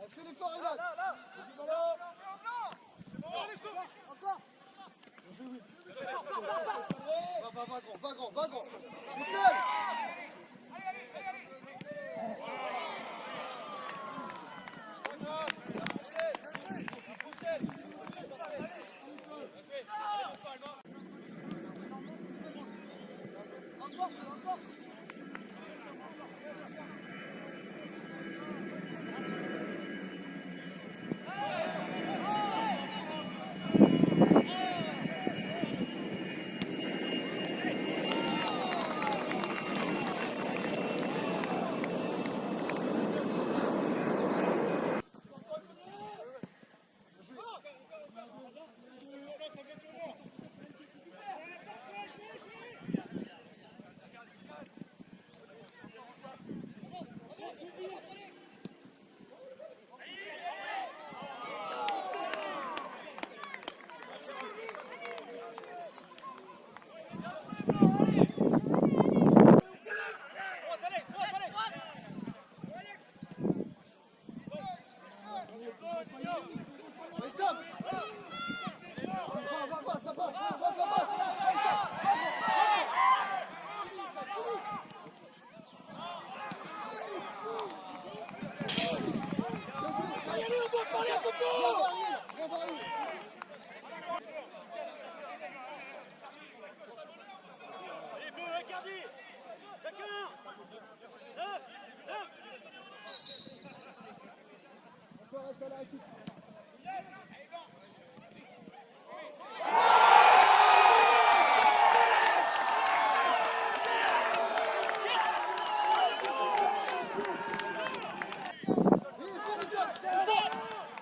Fais l'effort, Renan. Va grand. Michel.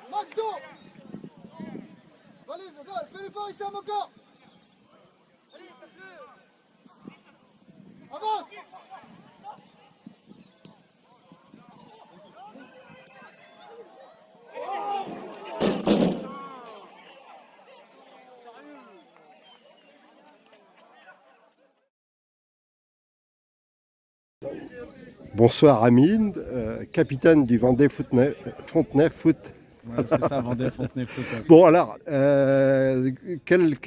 Max Do. Fais l'effort, Issam, encore. Avance. Bonsoir Amine, capitaine du Vendée Fontenay Foot. Ouais, c'est ça, Vendée Fontenay Foot. Ouais. Bon alors, quelle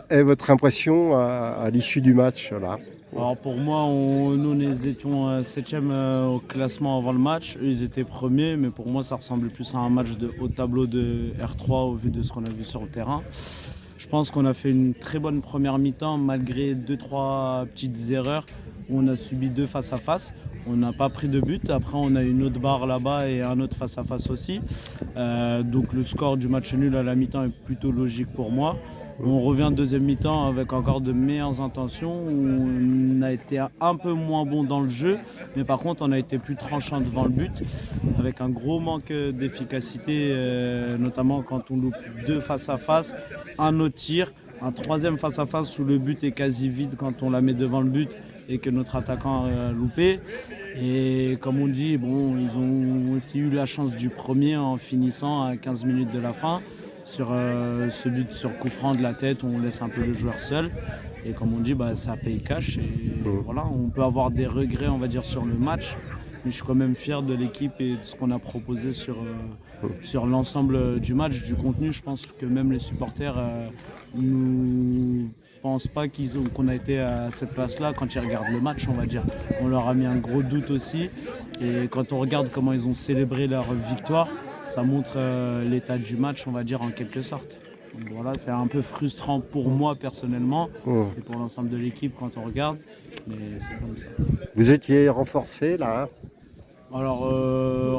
est votre impression à l'issue du match là? Alors pour moi, nous étions 7e au classement avant le match. Eux, ils étaient premiers, mais pour moi, ça ressemblait plus à un match de haut tableau de R3 au vu de ce qu'on a vu sur le terrain. Je pense qu'on a fait une très bonne première mi-temps malgré 2-3 petites erreurs où on a subi 2 face-à-face. On n'a pas pris de but. Après, on a une autre barre là-bas et un autre face-à-face aussi. Donc le score du match nul à la mi-temps est plutôt logique pour moi. On revient deuxième mi-temps avec encore de meilleures intentions. On a été un peu moins bon dans le jeu, mais par contre on a été plus tranchant devant le but, avec un gros manque d'efficacité, notamment quand on loupe 2 face-à-face, un autre tir, un troisième face-à-face où le but est quasi vide quand on la met devant le but et que notre attaquant a loupé. Et comme on dit, bon, ils ont aussi eu la chance du premier en finissant à 15 minutes de la fin. Sur ce but sur coup franc de la tête où on laisse un peu le joueur seul et comme on dit ça paye cash et voilà, on peut avoir des regrets on va dire sur le match, mais je suis quand même fier de l'équipe et de ce qu'on a proposé sur l'ensemble du match, du contenu. Je pense que même les supporters ne pensent pas qu'on a été à cette place-là quand ils regardent le match, on va dire. On leur a mis un gros doute aussi et quand on regarde comment ils ont célébré leur victoire, ça montre l'état du match, on va dire, en quelque sorte. Donc voilà, c'est un peu frustrant pour moi personnellement et pour l'ensemble de l'équipe quand on regarde, mais c'est comme ça. Vous étiez renforcé là, hein? Alors,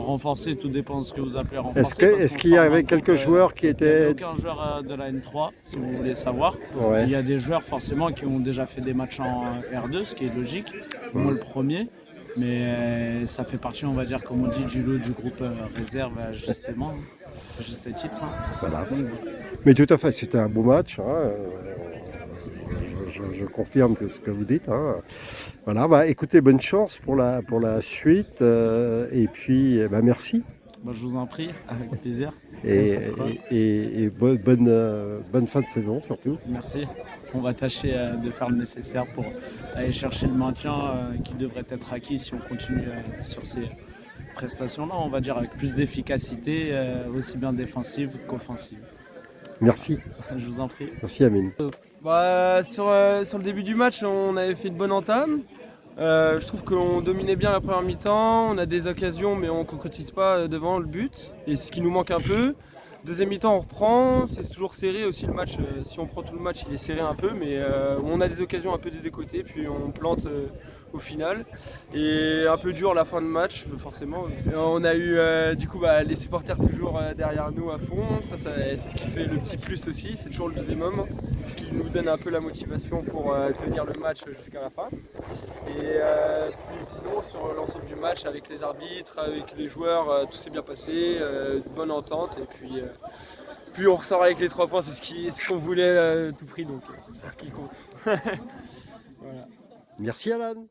renforcé, tout dépend de ce que vous appelez renforcé. Est-ce qu'il y avait quelques joueurs qui étaient... Il n'y a aucun joueur de la N3, si vous voulez savoir. Ouais. Il y a des joueurs forcément qui ont déjà fait des matchs en R2, ce qui est logique. Moi, le premier. Mais ça fait partie, on va dire, comme on dit, du lot du groupe réserve à juste titre. Hein. Voilà. Mais tout à fait, c'était un beau match. Hein. Je confirme ce que vous dites. Hein. Voilà, écoutez, bonne chance pour la suite. Et puis, merci. Bah, je vous en prie, avec plaisir. Et bonne fin de saison surtout. Merci. On va tâcher de faire le nécessaire pour aller chercher le maintien qui devrait être acquis si on continue sur ces prestations-là, on va dire avec plus d'efficacité, aussi bien défensive qu'offensive. Merci. Je vous en prie. Merci Amine. Sur le début du match, on avait fait une bonne entame. Je trouve qu'on dominait bien la première mi-temps, on a des occasions mais on ne concrétise pas devant le but, et c'est ce qui nous manque un peu. Deuxième mi-temps on reprend, c'est toujours serré aussi le match, si on prend tout le match il est serré un peu, mais on a des occasions un peu des deux côtés, puis on plante au final. Et un peu dur la fin de match forcément. On a eu les supporters toujours derrière nous à fond, c'est ce qui fait le petit plus aussi, c'est toujours le deuxième homme, ce qui nous donne un peu la motivation pour tenir le match jusqu'à la fin. Et puis sinon sur l'ensemble du match avec les arbitres, avec les joueurs, tout s'est bien passé, bonne entente, et puis on ressort avec les 3 points, c'est ce qu'on voulait à tout prix, donc c'est ce qui compte. Voilà. Merci Alan.